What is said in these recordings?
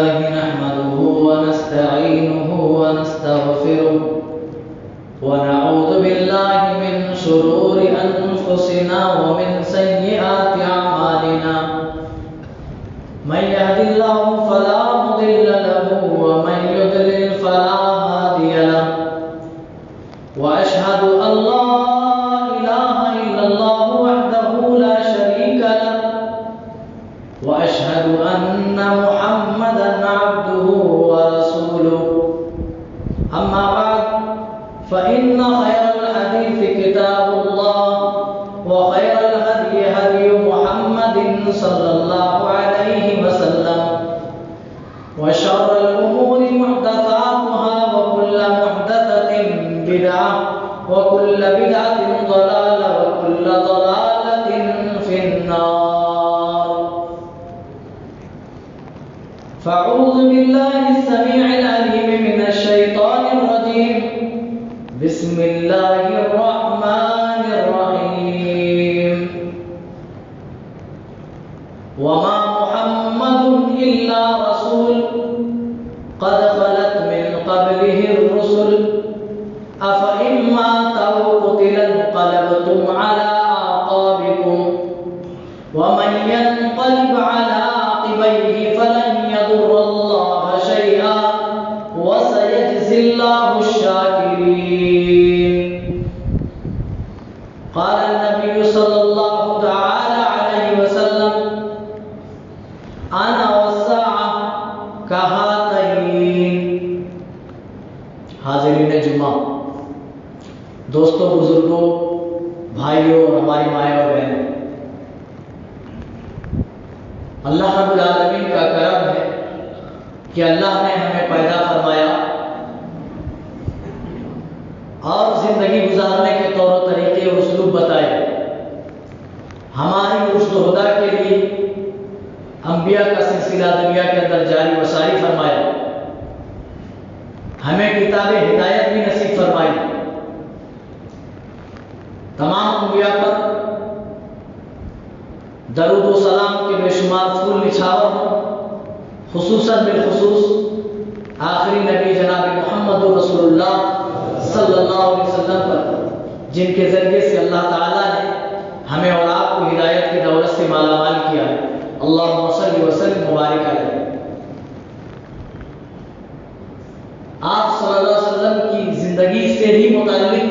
لله نحمده ونستعينه ونستغفره ونعوذ بالله من شرور أنفسنا ومن سيئات أعمالنا من يهد الله فلا مضل له ومن يضلل فلا هادي له وأشهد أن لا إله إلا الله وحده لا شريك له وأشهد أن محمدا عبده ورسوله أما بعد فإن خير الحديث كتاب الله وخير الهدي هدي محمد صلى الله عليه وسلم وشر الأمور محدثاتها وكل محدثة بدعة وكل بدعة ضلالة وكل ضلالة في النار. فأعوذ بالله السميع العليم من الشيطان الرجيم. بسم الله الرحمن الرحيم. وما محمد إلا رسول قد خلت من قبله الرسل أفإن مات أو قتل انقلبتم على أعقابكم ومن ينقلب على عقبيه فلن يضر الله شيئا وسيجزي الله الشاكرين. قال النبي صلى الله تعالى عليه وسلم أنا والساعة كهاتين. حاضرین جمعہ، دوستوں، بزرگوں، بھائیوں اور ہماری مائیں اور بہنیں، اللہ رب العالمین کا کرم ہے کہ اللہ نے ہمیں پیدا فرمایا اور زندگی گزارنے کے طور و طریقے اور اسلوب بتائے. ہماری رشد و ہدہ کے لیے انبیاء کا سلسلہ دنیا کے اندر جاری و ساری فرمایا. ہمیں کتاب ہدایت بھی نصیب فرمائی. تمام انبیاء پر درود و سلام کے بے شمار پھول نچھاور ہوں، خصوصاً بالخصوص آخری نبی جناب محمد رسول اللہ صلی اللہ علیہ وسلم پر، جن کے ذریعے سے اللہ تعالیٰ نے ہمیں اور آپ کو ہدایت کی دولت سے مالا مال کیا ہے. اللہم صلی وسلم مبارک علیہ. آپ صلی اللہ علیہ وسلم کی زندگی سے ہی متعلق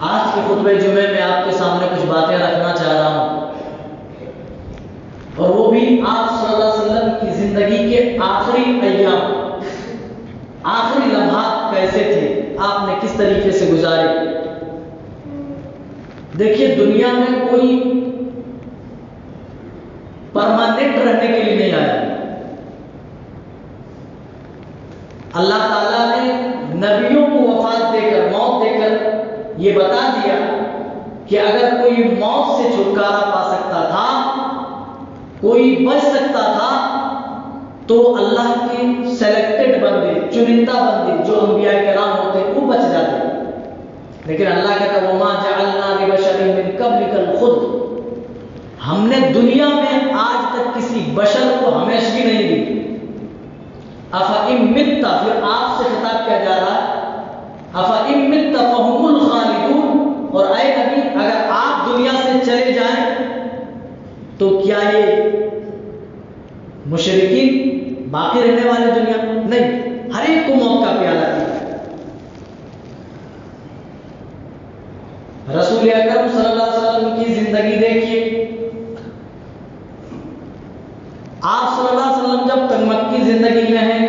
آج کے خطبہ جمعے میں آپ کے سامنے کچھ باتیں رکھنا چاہ رہا ہوں، اور وہ بھی آپ صلی اللہ علیہ وسلم کی زندگی کے آخری ایام، آخری لمحات کیسے تھے، آپ نے کس طریقے سے گزارے. دیکھیے، دنیا میں کوئی پرماننٹ رہنے کے لیے نہیں آیا. اللہ تعالیٰ نے نبیوں کو وفات دے کر، موت دے کر یہ بتا دیا کہ اگر کوئی موت سے چھٹکارا پا سکتا تھا، کوئی بچ سکتا تھا، تو اللہ کے سلیکٹڈ بندے، چنندہ بندے جو انبیاء کرام ہوتے وہ بچ جاتے. لیکن اللہ کہتا وَمَا جَعَلْنَا لِبَشَرٍ مِّن قَبْلِكَ الْخُلْدَ. ہم نے دنیا میں آج تک کسی بشر کو ہمیشگی نہیں دی. أَفَإِن مِتَّ، پھر آپ سے خطاب کیا جا رہا ہے، أَفَإِن مِتَّ فَهُمُ الْخَالِدُونَ. اور اے نبی، اگر آپ دنیا سے چلے جائیں تو کیا یہ مشرکین باقی رہنے والے دنیا؟ نہیں، ہر ایک کو موت کا پیالہ دیا. رسول اکرم صلی اللہ علیہ وسلم کی زندگی دیکھیے. آپ صلی اللہ علیہ وسلم جب تک مکی زندگی میں ہیں،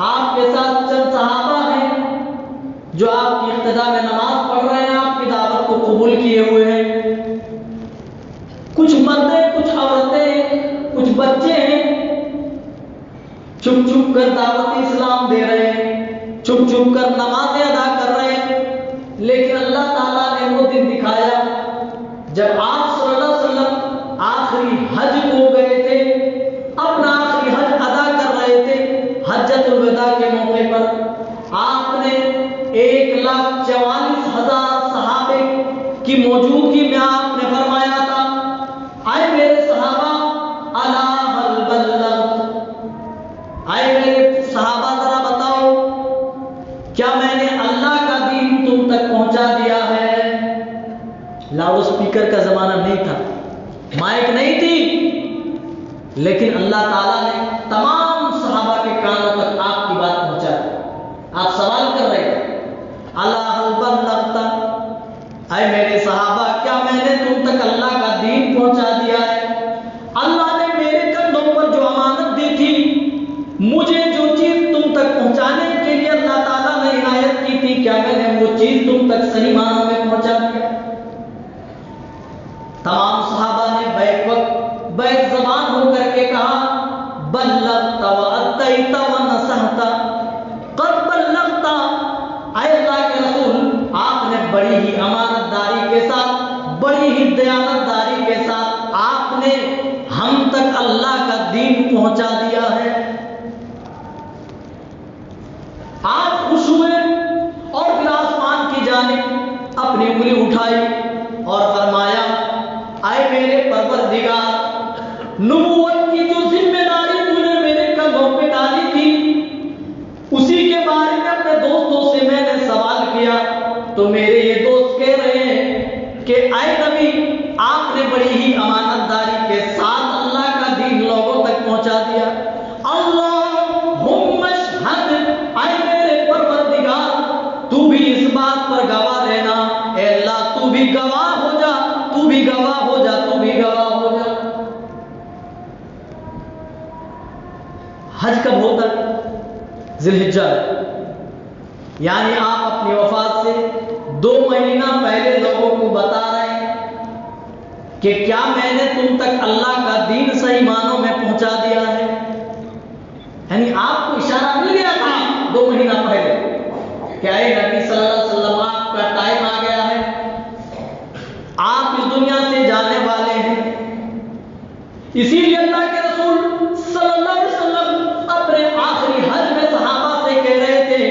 آپ کے ساتھ چند صحابہ ہیں جو آپ کی اقتداء میں نماز پڑھ رہے ہیں، آپ کی دعوت کو قبول کیے ہوئے ہیں. کچھ مردیں، کچھ عورتیں، کچھ بچے ہیں، چھپ چھپ کر دعوت اسلام دے رہے ہیں، چھپ چھپ کر نمازیں ادا کر رہے ہیں. لیکن اللہ تعالیٰ نے وہ دن دکھایا جب آپ صلی اللہ علیہ وسلم آخری حج کو گئے تھے، اپنا آخری حج ادا کر رہے تھے. حجۃ الوداع کے موقع پر آپ نے 1,44,000 صحابے کی موجودگی میں آپ نے فرمایا تھا، اے میرے صحابہ، الا هل اسپیکر کا زمانہ نہیں تھا، مائک نہیں تھی، لیکن اللہ تعالیٰ نے تمام صحابہ کے کانوں تک آپ کی بات پہنچا دی۔ آپ سوال کر رہے تھے، اللہ حل بلغتا، اے میرے صحابہ کیا میں نے تم تک اللہ کا دین پہنچا دیا ہے؟ اللہ نے میرے کندھوں پر جو امانت دی تھی، مجھے جو چیز تم تک پہنچانے کے لیے اللہ تعالیٰ نے عنایت کی تھی، کیا میں نے وہ چیز تم تک صحیح معنوں میں پہنچا دیا؟ تمام صحابہ نے بیک زبان ہو کر کے کہا، بلغت وأدیت ونصحت، قد بلغت، اے اللہ کے رسول آپ نے بڑی ہی امانت داری کے ساتھ، بڑی ہی دیانت داری کے ساتھ آپ نے ہم تک اللہ کا دین پہنچا دیا ہے۔ آپ خوش ہوئے اور پھر آسمان کی جانب اپنی انگلی اٹھائی اور فرمایا، اے میرے پروردگار، نبوت کی جو ذمہ داری تو نے میرے کندھوں پہ ڈالی تھی، اسی کے بارے میں اپنے دوستوں سے میں نے سوال کیا تو میرے یہ دوست کہہ رہے ہیں کہ اے نبی آپ نے بڑی ہی امانت داری کے ساتھ اللہ کا دین لوگوں تک پہنچا دیا۔ اللہم اشہد، اے میرے پروردگار تو بھی اس بات پر گواہ رہنا، اے اللہ تو بھی گواہ ہو جا، تو بھی گواہ ہو جا، تو بھی گواہ ہو جا۔ حج کب ہوتا ہے؟ ذی الحجہ، یعنی آپ اپنی وفات سے 2 مہینہ پہلے لوگوں کو بتا رہے ہیں کہ کیا میں نے تم تک اللہ کا دین صحیح معنوں میں پہنچا دیا ہے؟ یعنی آپ کو اشارہ مل گیا تھا 2 مہینہ پہلے کہ اے نبی صلی اللہ علیہ وسلم آپ کا ٹائم آ گیا ہے، آپ اس دنیا سے جانے والے ہیں۔ اسی لیے اللہ کے رسول صلی اللہ علیہ وسلم اپنے آخری حج میں صحابہ سے کہہ رہے تھے،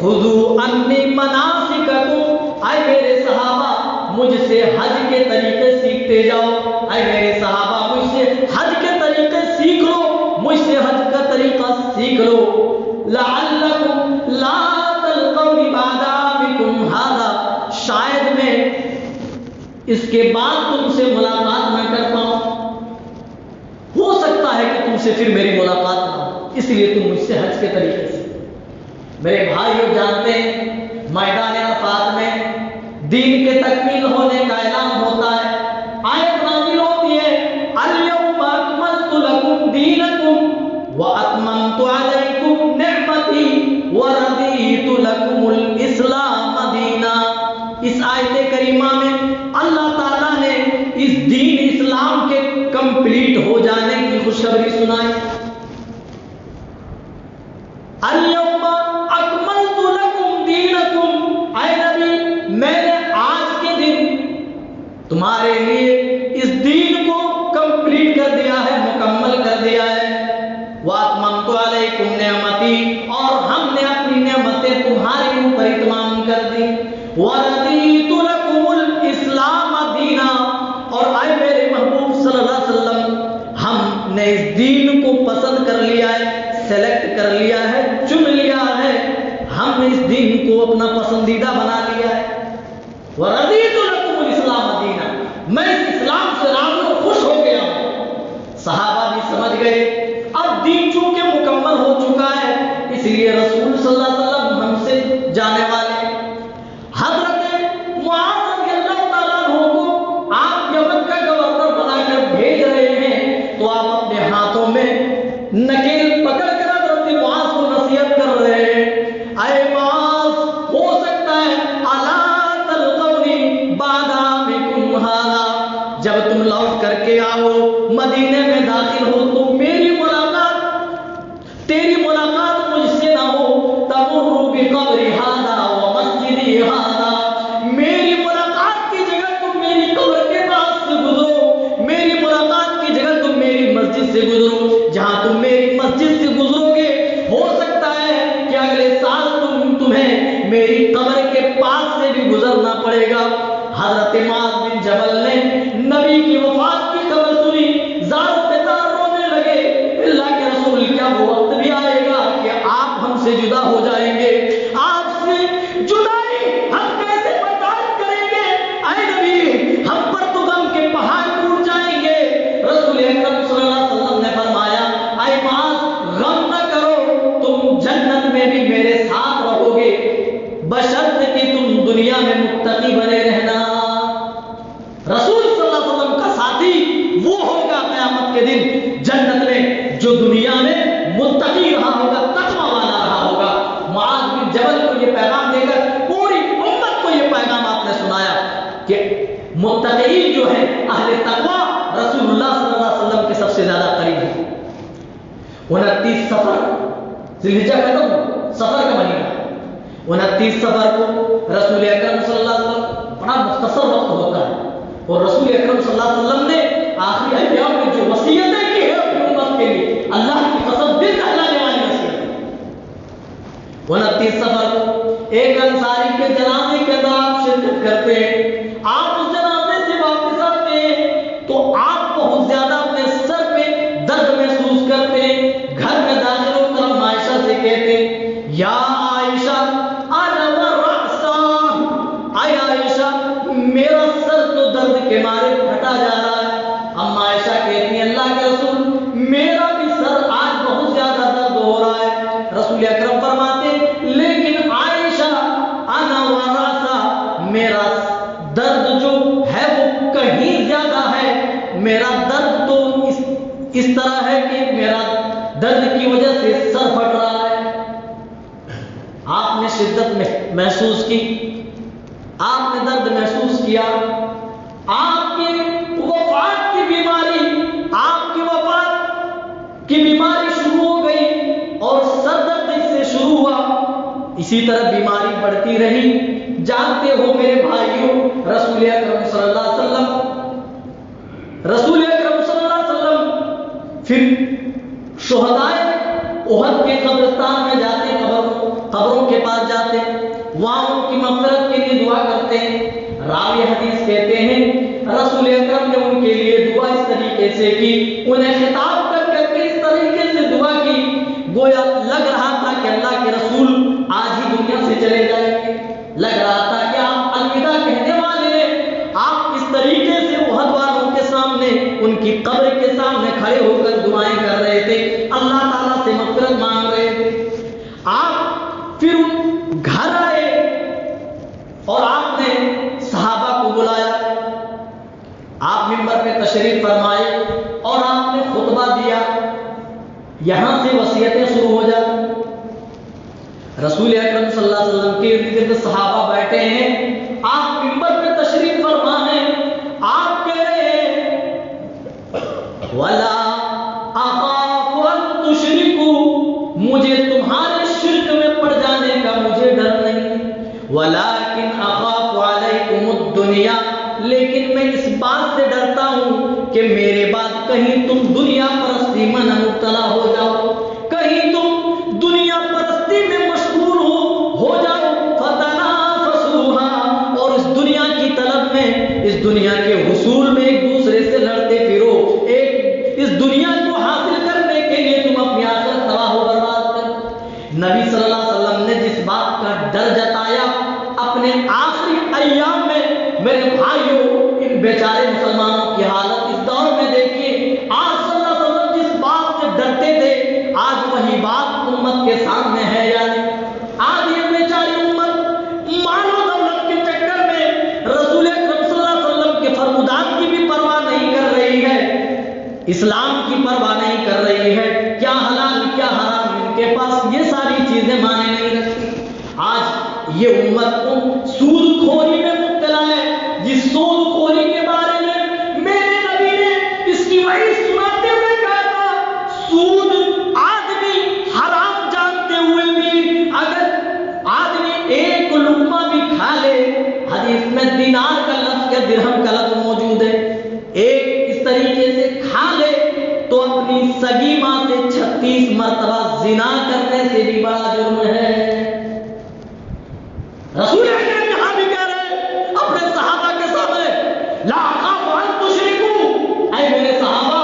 خذوا عنی مناسککم، اے میرے صحابہ مجھ سے حج کے طریقے سیکھتے جاؤ، اے میرے صحابہ مجھ سے حج کے طریقے سیکھ لو، مجھ سے حج کا طریقہ سیکھ لو، لعلکم لا تلقون بعد عامکم ھذا، شاید میں اس کے بعد تم سے ملاقات نہ کر پاؤں، ہو سکتا ہے کہ تم سے پھر میری ملاقات نہ ہو، اس لیے تم مجھ سے حج کے طریقے سے۔ میرے بھائیو جانتے ہیں میدان عرفات میں دین کے تکمیل ہونے کا اعلان ہوتا ہے، آیت نازل ہوتی ہے، الیوم اکملت لکم دینکم واتممت علیکم نعمتی ورضیت لکم الاسلام دینا۔ اس آیت کریمہ میں اللہ تعالیٰ نے اس دین اسلام کے کمپلیٹ ہو جانے کی خوشخبری سنائی۔ الیوم اکملت لکم دینکم، اے نبی میں نے آج کے دن تمہارے لیے اس دین کو کمپلیٹ کر دیا ہے، مکمل کر دیا ہے۔ واتممت علیکم نعمتی، اور ہم نے اپنی نعمتیں تمہارے اوپر اتمام کر دی۔ ورضیت لکم الاسلام دینا، اور اے میرے محبوب صلی اللہ علیہ وسلم ہم نے اس دین کو پسند کر لیا ہے، سلیکٹ کر لیا ہے، چن لیا ہے، ہم نے اس دین کو اپنا پسندیدہ بنا لیا ہے۔ ورضیت لکم الاسلام دینا، میں اس اسلام سے راضی اور خوش ہو گیا ہوں۔ صحابہ بھی سمجھ گئے اب دین چونکہ مکمل ہو چکا ہے، اس لیے رسول صلی اللہ علیہ وسلم ہم سے جانے والے ہیں۔ حضرت معاذ رضی اللہ تعالیٰ عنہ کو آپ یمن کا گورنر بنا کر بھیج رہے ہیں، تو آپ اپنے ہاتھوں میں نکیل پکڑ کر حضرت معاذ کو نصیحت کر رہے ہیں، اے معاذ ہو سکتا ہے الا تلقونی بعد عامکم ھذا، جب تم لوٹ کر کے آؤ مدینے میں داخل ہو تو میری ملاقات، تیری ملاقات مجھ سے نہ ہو، تمر بقبر ھذا ومسجدی ھذا، میری ملاقات کی جگہ تم میری قبر کے پاس سے گزرو، میری ملاقات کی جگہ تم میری مسجد سے گزرو، جہاں تم میری مسجد سے گزرو گے ہو سکتا ہے کہ اگلے سال تمہیں میری قبر کے پاس سے بھی گزرنا پڑے گا۔ حضرت معاذ بن جبل نے نبی کی وفات کی خبر سنی، زار و بتار رونے لگے، اللہ کے رسول کیا وہ وقت بھی آئے گا کہ آپ ہم سے جدا ہو جائیں گے؟ آپ سے جدائی ہم کیسے برداشت کریں گے؟ اے نبی ہم پر تو جنت میں جو دنیا میں متقی رہا ہوگا، تقوی والا رہا ہوگا۔ معاذ بن جبل کو یہ پیغام دے کر پوری امت کو یہ پیغام آپ نے سنایا کہ متقین جو ہے، اہل تقوی، رسول اللہ صلی اللہ علیہ وسلم کے سب سے زیادہ قریب ہے۔ 29 صفر، ذوالحجہ کا سفر کا مہینہ، 29 صفر کو رسول اکرم صلی اللہ علیہ وسلم، بڑا مختصر وقت ہوتا ہے، اور رسول اکرم صلی اللہ علیہ وسلم نے آخری ایام میں جو وصیتیں کی ہے اپنی امت کے لیے، اللہ کی قسم دل دہلانے والی وصیت ہے۔ 29 صفر کو ایک انصاری کے جنازے کے اندر آپ شرکت کرتے ہیں، آپ اس جنازے سے واپس آتے ہیں تو آپ بہت زیادہ اپنے سر پہ درد محسوس کرتے ہیں۔ گھر میں داخل ہو کر عائشہ سے کہتے ہیں، یا عائشہ انا ورأسا، اے عائشہ میرا سر تو درد کے مارے پھٹا جا رہا ہے۔ اما عائشہ کہتی ہیں، اللہ کے رسول میرا بھی سر آج بہت زیادہ درد ہو رہا ہے۔ رسول اکرم فرماتے ہیں، لیکن عائشہ انا ورأسا، میرا درد جو ہے وہ کہیں زیادہ ہے، میرا درد تو اس طرح ہے کہ میرا درد کی وجہ سے سر پھٹ رہا ہے۔ آپ نے شدت میں محسوس کی، آپ نے درد محسوس کیا، آپ کی وفات کی بیماری، آپ کی وفات کی بیماری شروع ہو گئی اور سر درد اس سے شروع ہوا۔ اسی طرح بیماری بڑھتی رہی۔ جانتے ہو میرے بھائیوں، رسول اکرم صلی اللہ علیہ وسلم پھر شہدائے احد کے قبرستان میں جاتے ہیں، قبروں کے پاس جاتے ہیں، وہاں ان کی مغفرت کے لیے دعا کرتے ہیں۔ راوی حدیث کہتے ہیں رسول اکرم نے ان کے لیے دعا اس طریقے سے کی، انہیں خطاب کر کر کے اس طریقے سے دعا کی گویا لگ رہا تھا کہ اللہ کے رسول آج ہی دنیا سے چلے جائیں گے، لگ رہا تھا کہ آپ الوداع کہنے والے ہیں۔ آپ اس طریقے سے احد والوں کے سامنے، ان کی قبر کے سامنے کھڑے ہو کر دعائیں کر رہے تھے، اللہ تعالیٰ سے مغفرت مانگ رہے تھے۔ آپ پھر گھر آئے اور آپ نے صحابہ کو بلایا، آپ منبر پہ تشریف فرمائے اور آپ نے خطبہ دیا۔ یہاں سے وصیتیں شروع ہو جاتی۔ رسول اکرم صلی اللہ علیہ وسلم کے ارد گرد صحابہ بیٹھے ہیں، آپ منبر پہ تشریف فرما ہیں، آپ کہہ رہے ہیں وَلَا أَخَافُ أَن تُشْرِكُوا، مجھے تمہارے شرک میں پڑ جانے کا مجھے ڈر نہیں، وَلَكِنْ أَخَافُ عَلَيْكُمُ الدُّنْيَا، لیکن میں اس بات سے ڈرتا ہوں کہ میرے بعد کہیں تم دنیا پرستی میں نہ مبتلا ہو جاؤ، کہیں تم دنیا پرستی میں مشغول ہو جاؤ، فتنافسوها، اور اس دنیا کی طلب میں، اس دنیا کے حصول میں ایک دوسرے سے لڑتے پھرو، اس دنیا کو حاصل کرنے کے لیے تم اپنی آخرت تباہ و برباد کر۔ نبی صلی اللہ علیہ وسلم نے جس بات کا ڈر جتایا اپنے آخری ایام میں، میرے بھائیوں ان بیچارے مسلمانوں کی حالت اس دور میں دیکھیے، آج صلی اللہ علیہ وسلم جس بات سے ڈرتے تھے آج وہی بات امت کے سامنے ہے۔ یعنی آج یہ بیچاری امت مال و دولت کے چکر میں رسول اکرم صلی اللہ علیہ وسلم کے فرمودات کی بھی پرواہ نہیں کر رہی ہے، اسلام کی پرواہ نہیں کر رہی ہے، کیا حلال کیا حرام ان کے پاس یہ ساری چیزیں مانے نہیں رکھتی۔ آج یہ امت سود خوری میں مبتلا ہے، جس سود خوری کے بارے میں میرے نبی نے اس کی وحی سناتے ہوئے کہا تھا، سود آدمی حرام جانتے ہوئے بھی اگر آدمی ایک لقمہ بھی کھا لے، حدیث میں دینار کا لفظ یا درہم کا لفظ موجود ہے، ایک اس طریقے سے کھا لے تو اپنی سگی ماں سے 36 مرتبہ زنا کرنے سے بھی بڑا جرم ہے۔ رسول اکرم یہاں بھی کہہ رہے ہیں اپنے صحابہ کے سامنے، لا اخاف ان تشرکوا، اے میرے صحابہ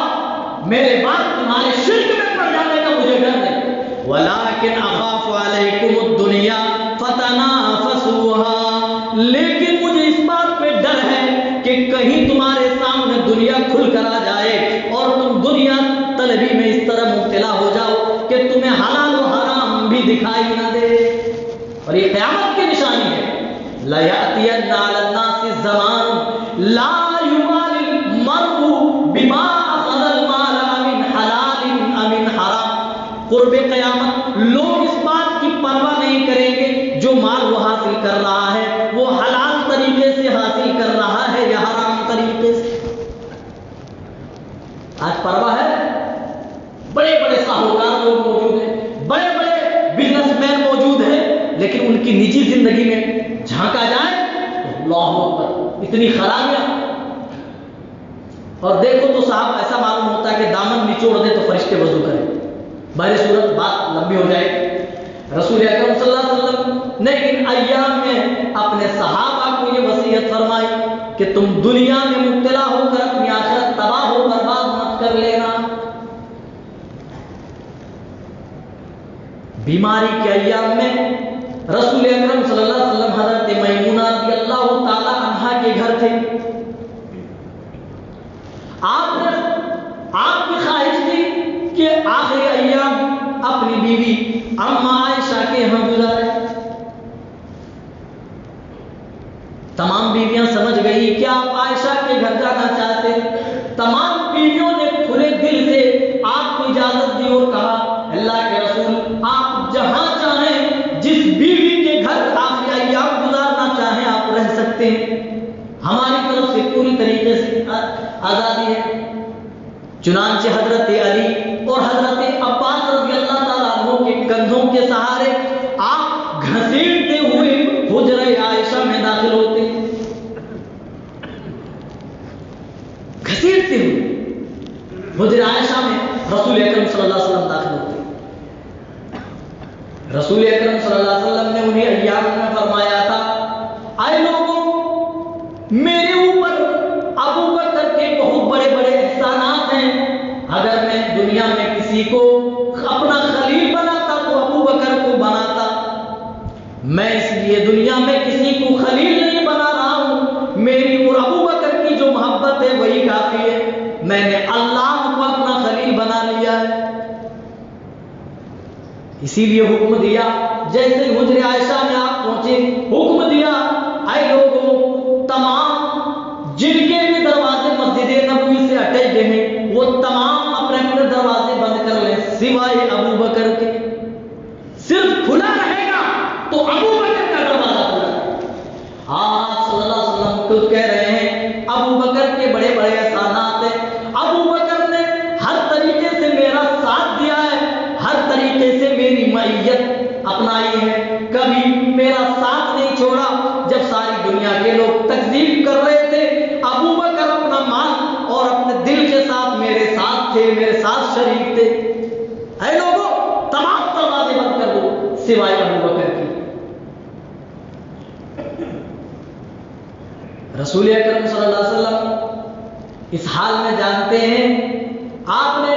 میرے بعد تمہارے شرک میں پڑ جانے کا مجھے ڈر نہیں، ولکن اخاف علیکم الدنیا فتنافسوها، لیکن مجھے اس بات پہ ڈر ہے کہ کہیں تمہارے سامنے دنیا کھل کر آ جائے اور تم دنیا طلبی میں اس طرح مبتلا ہو جاؤ کہ تمہیں حلال و حرام بھی دکھائی نہ دے۔ اور یہ قیامت کی نشانی ہے، لَيَأْتِيَنَّ عَلَى النَّاسِ الزَّمَانُ لَا يُبَالِي الْمَرْءُ بِمَا أَخَذَ الْمَالَ مِنْ حَلَالٍ قرب قیامت لوگ اس بات کی پرواہ نہیں کریں گے جو مال وہ حاصل کر رہا ہے وہ حلال طریقے سے حاصل کر رہا ہے یا حرام طریقے سے۔ آج پرواہ ہے؟ بڑے بڑے ساہوکار لوگ موجود ہیں، بڑے بڑے بزنس مین موجود ہیں، لیکن ان کی نجی زندگی میں جھانکا جائے تو اللہ اکبر اتنی خرابیاں۔ اور دیکھو تو صاحب ایسا معلوم ہوتا ہے کہ دامن نچوڑ دے تو فرشتے وضو کریں۔ بہر صورت بات لمبی ہو جائے گی۔ رسول اکرم صلی اللہ علیہ وسلم نے ان ایام میں اپنے صحابہ کو یہ وصیت فرمائی کہ تم دنیا میں مبتلا ہو کر اپنی آخرت تباہ و برباد مت کر لینا۔ بیماری کے ایام میں رسول اکرم صلی اللہ علیہ وسلم حضرت میمونہ رضی اللہ تعالی عنہا کے گھر تھے۔ آپ کی خواہش تھی کہ آخری ایام اپنی بیوی اما عائشہ کے یہاں گزارے۔ تمام بیویاں سمجھ گئی کہ آپ عائشہ کے گھر جانا چاہتے۔ تمام بیویوں نے کھلے دل سے آپ کو اجازت دی اور کہا اللہ کے رسول آپ جہاں چاہیں جس بیوی کے گھر آخری ایام گزارنا چاہیں آپ رہ سکتے ہیں، ہماری طرف سے پوری طریقے سے آزادی ہے۔ چنانچہ حضرت علی اور حضرت عباس رضی اللہ تعالیٰ عنہ کے کندھوں کے سہارے آپ گھسیٹتے ہوئے حجرہ عائشہ میں داخل ہوتے، گھسیٹتے ہوئے حجرہ عائشہ میں رسول اکرم صلی اللہ علیہ وسلم داخل ہوتے۔ رسول اکرم صلی اللہ علیہ وسلم نے انہیں ایام میں فرمایا تھا اے لوگوں میرے اوپر ابو بکر کے بہت بڑے بڑے احسانات ہیں، اگر میں دنیا میں کسی کو اپنا خلیل بناتا تو ابو بکر کو بناتا، میں اس لیے دنیا میں کسی کو خلیل نہیں بنا رہا ہوں، میری اور ابو بکر کی جو محبت ہے وہی کافی ہے، میں نے اللہ کو اپنا خلیل بنا لیا ہے۔ اسی لیے حکم دیا جیسے حجرہ عائشہ میں آپ پہنچے حکم دیا اے لوگوں تمام جن کے بھی دروازے مسجد نبوی سے اٹیچ ہیں وہ تمام اپنے اپنے دروازے بند کر لیں سوائے ابو بکر کے، صرف کھلا رہے گا تو ابو بکر کا دروازہ کھلا ہے۔ آپ صلی اللہ علیہ وسلم خود کہہ رہے ہیں ابو بکر کے بڑے بڑے احسانات ہیں، ابو بکر نے ہر طریقے سے میرا ساتھ دیا ہے، ہر طریقے سے میری معیت اپنائی ہے، کبھی میرا ساتھ نہیں چھوڑا۔ جب ساری دنیا کے لوگ تکذیب کر رہے تھے ابو بکر اپنا مال اور اپنے دل کے ساتھ میرے ساتھ تھے، میرے ساتھ شریک تھے۔ اے لوگوں تمام دروازے بند کر دو سوائے ابو بکر کی۔ رسول اکرم صلی اللہ علیہ وسلم اس حال میں جانتے ہیں آپ نے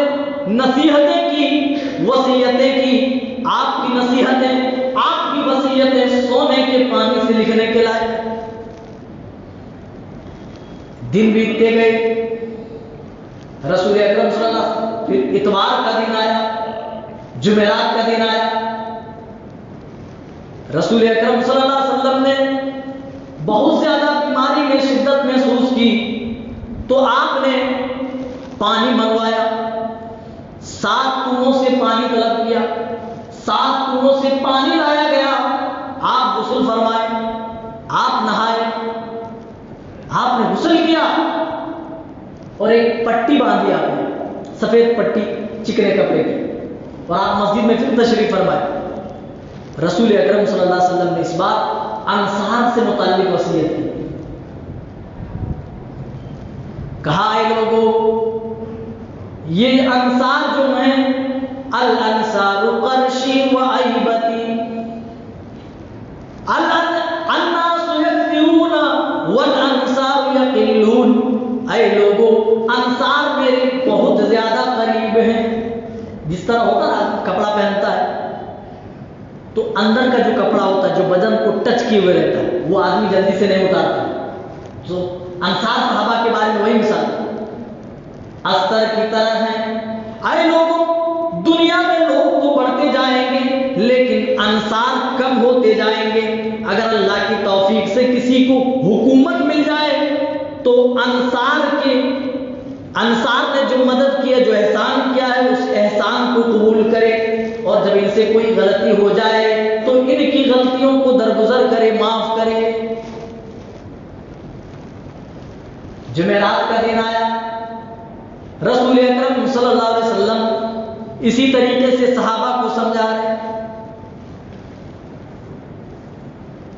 نصیحتیں کی، وصیتیں کی، آپ کی نصیحتیں آپ کی وصیتیں سونے کے پانی سے لکھنے کے لائق۔ دن بیتتے گئے، رسول اکرم صلی اللہ علیہ وسلم پھر اتوار کا دن آیا، جمعرات کا دن آیا، رسول اکرم صلی اللہ علیہ وسلم نے بہت زیادہ بیماری میں شدت محسوس کی تو آپ نے پانی منگوایا، 7 کنویں سے پانی طلب کیا، 7 کنویں سے پانی لایا گیا، آپ غسل فرمائے، آپ نہائے، آپ نے غسل کیا اور ایک پٹی باندھی آپ نے، سفید پٹی چکنے کپڑے کی، اور آپ مسجد میں پھر تشریف فرمائے۔ رسول اکرم صلی اللہ علیہ وسلم نے اس بار انصار سے متعلق وصیت کی، کہا اے لوگوں یہ انصار جو ہیں الانصار قرشی و عیبتی الناس یکثرون والانصار یقلون، اے لوگوں انصار میرے بہت زیادہ قریب ہیں۔ جس طرح ہوتا نا کپڑا پہنتا ہے تو اندر کا جو کپڑا ہوتا ہے جو بدن کو ٹچ کیے ہوئے رہتا ہے وہ آدمی جلدی سے نہیں اتارتا، تو انصار صحابہ کے بارے میں وہی مثال استر کی طرح ہے۔ اے لوگوں دنیا میں لوگ تو بڑھتے جائیں گے لیکن انصار کم ہوتے جائیں گے، اگر اللہ کی توفیق سے کسی کو حکومت مل جائے تو انصار نے جو مدد کی ہے، جو احسان کیا ہے اس احسان کو قبول کرے۔ کوئی غلطی ہو جائے تو ان کی غلطیوں کو درگزر کرے، معاف کرے۔ جمعرات کا دن آیا، رسول اکرم صلی اللہ علیہ وسلم اسی طریقے سے صحابہ کو سمجھا رہے۔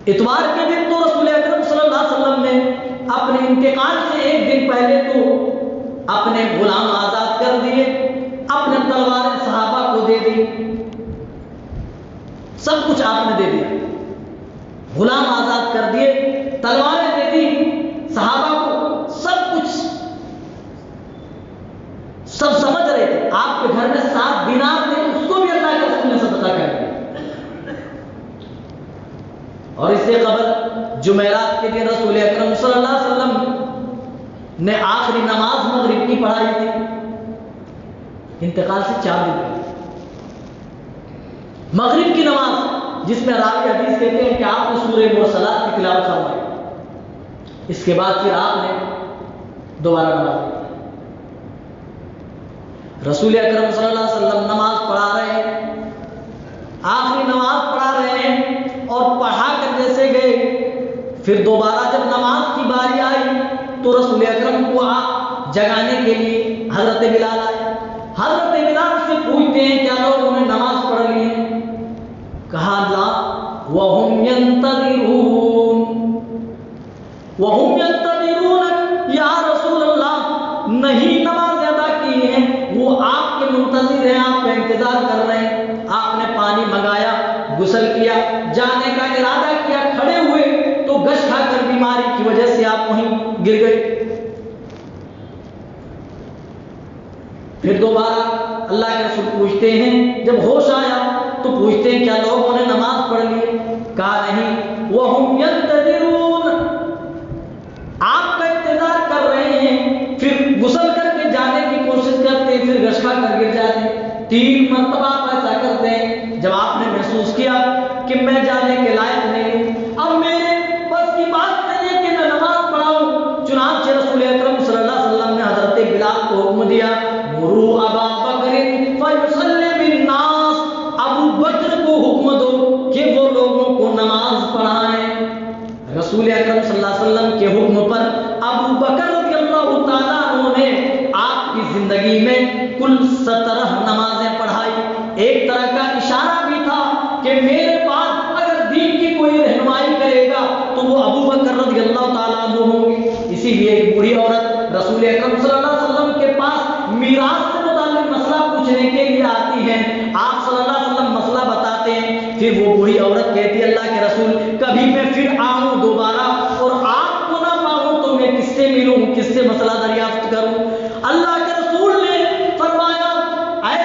اتوار کے دن تو رسول اکرم صلی اللہ علیہ وسلم نے اپنے انتقال سے ایک دن پہلے تو اپنے غلام آزاد کر دیے، اپنے تلواریں صحابہ کو دے دی، سب کچھ آپ نے دے دیا، غلام آزاد کر دیے، تلواریں دے دی صحابہ کو، سب کچھ، سب سمجھ رہے تھے آپ کے گھر میں 7 دینار تھے، اس کو بھی اللہ کے رسول نے صدقہ کر دیا۔ اور اس سے قبل جمعرات کے دن رسول اکرم صلی اللہ علیہ وسلم نے آخری نماز مغرب کی پڑھائی تھی، انتقال سے 4 دن پہلے مغرب کی نماز، جس میں راوی حدیث کہتے ہیں کہ آپ نے سورہ مرسلات کی تلاوت فرمائی، اس کے بعد پھر آپ نے دوبارہ نماز پڑھی۔ رسول اکرم صلی اللہ علیہ وسلم نماز پڑھا رہے ہیں، آخری نماز پڑھا رہے ہیں، اور پڑھا کر جیسے گئے، پھر دوبارہ جب نماز کی باری آئی تو رسول اکرم کو جگانے کے لیے حضرت بلال آئے۔ حضرت بلال سے پوچھتے ہیں کیا لوگوں نے نماز پڑھ لی ہے؟ کہا لا وَهُمْ يَنْتَظِرُونَ وَهُمْ يَنْتَظِرُونَ، یا رسول اللہ نہیں نماز ادا کی ہے، وہ آپ کے منتظر ہیں، آپ کا انتظار کر رہے ہیں۔ آپ نے پانی منگایا، غسل کیا، جانے کا ارادہ کیا، کھڑے ہوئے تو گش کھا کر بیماری کی وجہ سے آپ وہیں گر گئے۔ پھر دوبارہ اللہ کے رسول پوچھتے ہیں، جب ہوش آیا تو پوچھتے ہیں کیا لوگوں نے نماز پڑھ لی؟ کہا نہیں، وَهُمْ يَنْتَظِرُونَ، آپ کا انتظار کر رہے ہیں۔ پھر غسل کر کے جانے کی کوشش کرتے ہیں، پھر گش کھا کر گر جاتے ہیں، 3 مرتبہ آپ ایسا کرتے ہیں۔ جب آپ نے محسوس کیا کہ میں جانے کے لائق نہیں ہوں، اب میرے بس کی بات نہیں ہے کہ میں نماز پڑھاؤں، چنانچہ رسول اکرم صلی اللہ علیہ وسلم نے حضرت بلال کو حکم دیا، مروا ابا بکر فیصلی بالناس، ابو بکر کو حکم دو کہ وہ لوگوں کو نماز پڑھائیں۔ رسول اکرم صلی اللہ علیہ وسلم کے حکم پر ابو بکر رضی اللہ تعالیٰ عنہ نے آپ کی زندگی میں کل 17 نمازیں پڑھائی۔ ایک طرح کا اشارہ بھی تھا کہ میرے پاس اگر دین کی کوئی رہنمائی کرے گا تو وہ ابو بکر رضی اللہ تعالیٰ عنہ ہوں گے۔ اسی لیے ایک بوڑھی عورت رسول اکرم صلی اللہ علیہ وسلم کے پاس میراث سے متعلق مسئلہ پوچھنے کے لیے آتی ہے، آپ صلی اللہ علیہ وسلم مسئلہ بتاتے ہیں، پھر وہ بوڑھی عورت کہتی ہے اللہ کے رسول کبھی میں پھر آؤں دوبارہ اور آپ کو نہ پاؤں تو میں کس سے ملوں، کس سے مسئلہ دریافت کروں؟ اللہ کے رسول نے فرمایا اے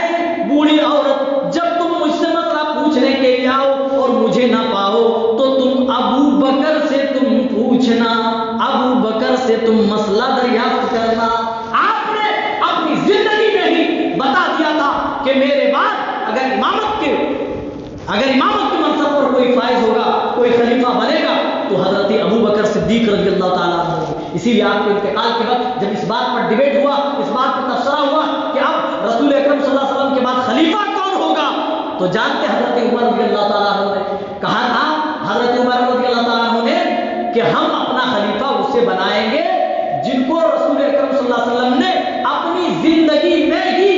بوڑھی عورت، جب تم مجھ سے مسئلہ پوچھنے کے لیے آؤ اور مجھے نہ پاؤ تو تم ابو بکر سے تم پوچھنا، ابو بکر سے تم مسئلہ دریافت کرنا۔ آپ نے اپنی زندگی میں ہی بتا دیا تھا کہ میرے بعد اگر امامت کے منصب پر کوئی فائز ہوگا، کوئی خلیفہ بنے گا تو حضرت ابو بکر صدیق رضی اللہ تعالیٰ عنہ۔ اسی لیے آپ کے انتقال کے وقت جب اس بات پر ڈیبیٹ ہوا، اس بات پر تبصرہ ہوا کہ اب رسول اکرم صلی اللہ علیہ وسلم کے بعد خلیفہ کون ہوگا، تو جانتے حضرت عمر رضی اللہ تعالیٰ عنہ نے کہا تھا، حضرت عمر رضی اللہ تعالیٰ عنہ نے کہ ہم اپنا خلیفہ اسے بنائیں گے جن کو رسول اکرم صلی اللہ علیہ وسلم نے اپنی زندگی میں ہی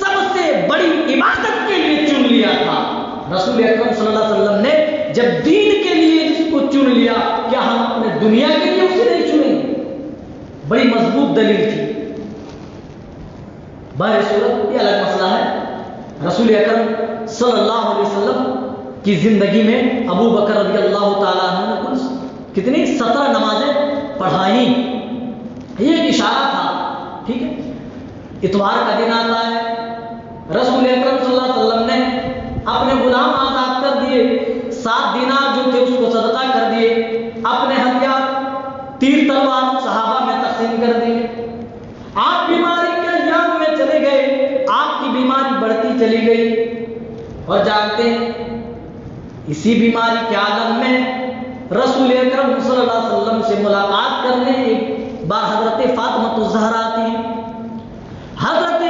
سب سے بڑی عبادت کے لیے چن لیا تھا۔ رسول اکرم صلی اللہ علیہ وسلم نے جب دین کے لیے جس کو چن لیا، کیا ہم اپنے دنیا کے لیے اسے نہیں چنیں گے؟ بڑی مضبوط دلیل تھی۔ بہر صورت یہ الگ مسئلہ ہے۔ رسول اکرم صلی اللہ علیہ وسلم کی زندگی میں ابو بکر رضی اللہ تعالیٰ عنہ نے کل کتنی 17 نمازیں پڑھائیں، یہ ایک اشارہ تھا، ٹھیک ہے۔ اتوار کا دن آتا ہے، رسول اکرم صلی اللہ علیہ وسلم نے اپنے غلام آزاد کر دیے، 7 دینار جو تھے اس کو صدقہ کر دیے، اپنے ہتھیار تیر تلوار صحابہ میں تقسیم کر دیے۔ آپ بیماری کے ایام میں چلے گئے، آپ کی بیماری بڑھتی چلی گئی، اور جانتے ہیں اسی بیماری کے عالم میں رسول اکرم صلی اللہ علیہ وسلم سے ملاقات کرنے ایک بار حضرت فاطمہ الزہرا آتی ہیں۔ حضرت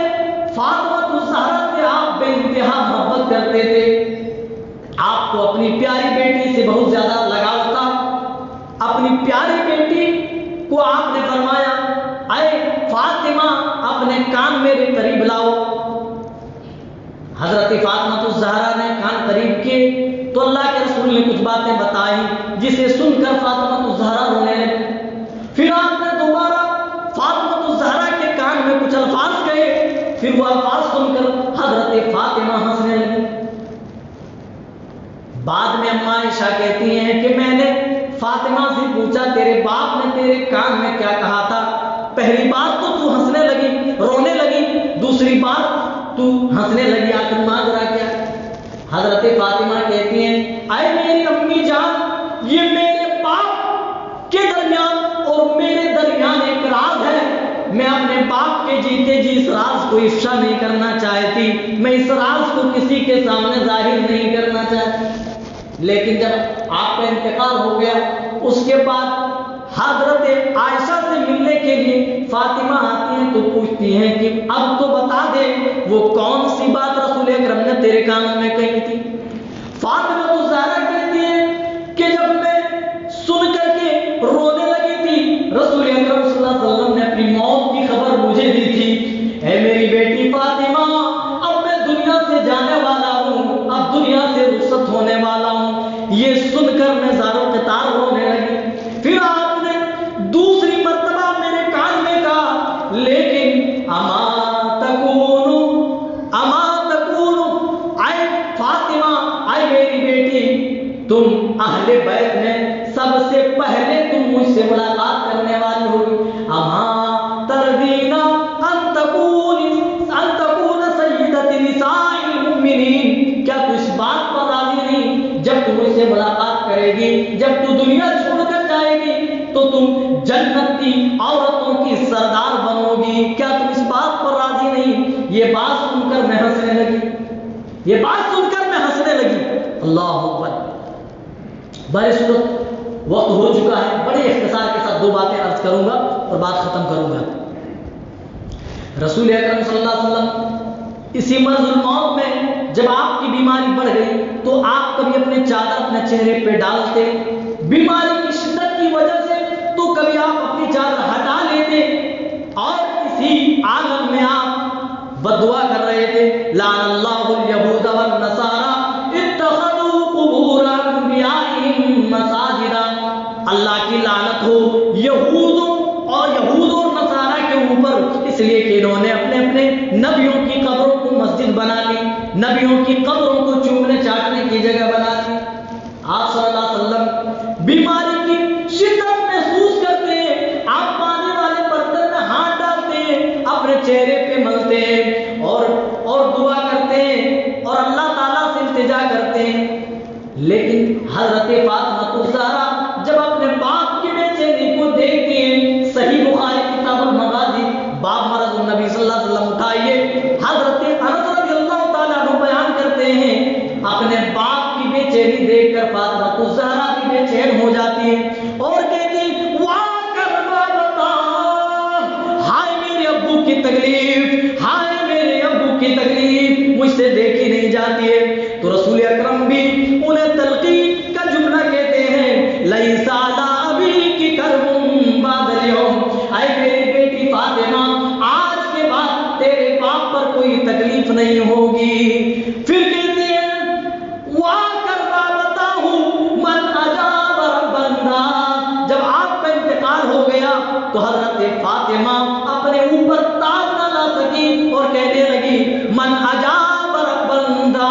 فاطمہ الزہرا سے آپ بے انتہا محبت محبت کرتے تھے، آپ کو اپنی پیاری بیٹی سے بہت زیادہ لگاؤ تھا۔ اپنی پیاری بیٹی کو آپ نے فرمایا اے فاطمہ اپنے کان میرے قریب لاؤ۔ حضرت فاطمہ الزہرا نے کان قریب کیے تو اللہ کے رسول نے کچھ باتیں بتائی جسے سن کر فاطمہ الزہرا رونے لگی۔ پھر آپ نے دوبارہ فاطمہ الزہرا کے کان میں کچھ الفاظ کہے، پھر وہ الفاظ سن کر حضرت فاطمہ ہنسنے لگی۔ بعد میں اماں عائشہ کہتی ہیں کہ میں نے فاطمہ سے پوچھا تیرے باپ نے تیرے کان میں کیا کہا تھا؟ پہلی بار تو ہنسنے لگی، رونے لگی، دوسری بار تو ہنسنے لگی، آخر ماجرا کیا؟ حضرت فاطمہ کہتی ہیں اے میری امی جان، یہ میرے باپ کے درمیان اور میرے درمیان ایک راز ہے، میں اپنے باپ کے جیتے جی اس راز کو افشا نہیں کرنا چاہتی، میں اس راز کو کسی کے سامنے ظاہر نہیں کرنا چاہتی۔ لیکن جب آپ کا انتقال ہو گیا اس کے بعد حضرت عائشہ سے ملنے کے لیے فاطمہ آتی ہیں تو پوچھتی ہیں کہ اب تو بتا دے وہ کون سی بات رسول اکرم نے تیرے کانوں میں کہی تھی؟ فاطمہ الزہرا کہتی ہیں کہ جب میں سن کر کے رونے لگی تھی رسول اکرم صلی اللہ علیہ وسلم نے اپنی موت کی خبر مجھے دی تھی، اے میری بیٹی فاطمہ اب میں دنیا سے جانے والا ہوں، اب دنیا سے رخصت ہونے والا ہوں۔ یہ سن کر میں زار و قطار رونے لگی۔ پھر آپ نے دوسری مرتبہ میرے کان میں کہا لیکن اما تکونو اے فاطمہ، اے میری بیٹی، تم اہل بیت میں سب سے پہلے تم مجھ سے ملاقات کرنے والی ہوگی، اما ترضینا ان تکون سیدۃ نساء المؤمنین، کیا تو اس بات پر راضی نہیں جب تم مجھ سے ملاقات کرے گی، جب تو دنیا چھوڑ کر جائے گی تو تم جنتی عورتوں کی سردار بنو گی، کیا تم اس بات پر راضی نہیں؟ یہ بات سن کر میں ہنسنے لگی، یہ بات سن کر میں ہنسنے لگی۔ اللہ اکبر۔ بڑے صورت وقت ہو چکا ہے، بڑے اختصار کے ساتھ دو باتیں عرض کروں گا اور بات ختم کروں گا۔ رسول اکرم صلی اللہ علیہ وسلم اسی مرض الموت میں جب آپ کی بیماری بڑھ گئی تو آپ کبھی اپنے چادر اپنے چہرے پہ ڈالتے، بیماری کی شدت کی وجہ سے تو کبھی آپ اپنی چادر ہٹا لیتے، اور اسی عالم میں آپ بددعا کر رہے تھے لعن اللہ الیہود والنصارى اتخذوا قبور انبیائہم مساجدا، اللہ کی لعنت ہو یہود اور نصارہ کے اوپر، اس لیے کہ انہوں نے اپنے اپنے نبیوں کی قبروں کو مسجد بنا لی، نبیوں کی قبروں کو چومنے چاٹنے کی جگہ بنا لی۔ آپ صلی اللہ علیہ وسلم بیماری کی شدت محسوس کرتے ہیں، آپ پانی والے برتن میں ہاتھ ڈالتے ہیں، اپنے چہرے پہ ملتے ہیں اور دعا کرتے ہیں اور اللہ تعالیٰ سے التجا کرتے ہیں۔ لیکن حضرت فاطمہ الزہرا جب اپنے باپ کی بے چینی کو دیکھتی ہیں، صحیح بخاری کتاب المغازی باب مرض النبی صلی اللہ علیہ وسلم اٹھائیے، حضرت انس رضی اللہ تعالیٰ عنہ بیان کرتے ہیں اپنے باپ کی بے چینی دیکھ کر فاطمہ الزہرا بھی بے چین ہو جاتی ہے اور کہتی ہے واہ کربلا بتا، ہائے میرے ابو کی تکلیف، ہائے میرے ابو کی تکلیف مجھ سے دیکھی نہیں جاتی ہے۔ تو رسول اکرم بھی انہیں تلقین کا جملہ کہتے ہیں لیس علی ابیک کرب بعد اليوم، اے میری بیٹی فاطمہ آج کے بعد تیرے باپ پر کوئی تکلیف نہیں ہوگی۔ پھر کہتی ہے وا کربا بتاؤ من اجاب ربنا، جب آپ کا انتقال ہو گیا تو حضرت فاطمہ اپنے اوپر تاج نہ لا سکی اور کہنے لگی من اجاب ربنا،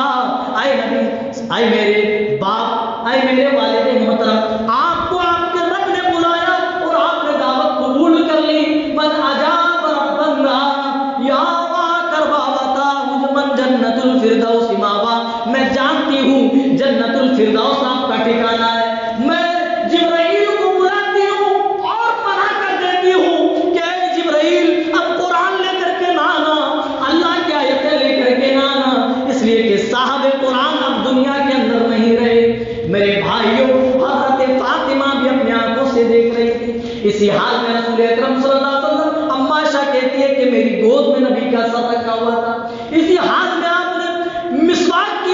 اے نبی، اے میرے باپ، اے میرے والد محترم، آپ کو آپ کے رب نے بلایا اور آپ نے دعوت قبول کر لی، من اجاب ربنا یا وا کربا بتا من جنت الفردوس ماوا، میں جانتی ہوں جنت الفردوس آپ کا ٹھکانہ ہے، میں جبرائیل کو بلاتی ہوں اور منع کر دیتی ہوں کہ اے جبرائیل اب قرآن لے کر کے نہ آنا، اللہ کی آیتیں لے کر کے نہ آنا، اس لیے کہ صاحب قرآن اب دنیا کے اندر نہیں رہے۔ میرے بھائیوں حضرت فاطمہ بھی اپنی آنکھوں سے دیکھ رہی تھی، اسی حال میں رسول اکرم صلی اللہ علیہ وسلم، اماں عائشہ کہتی ہے کہ میری گود میں نبی کا سر رکھا ہوا تھا، اسی حال میں آپ نے مسواک کی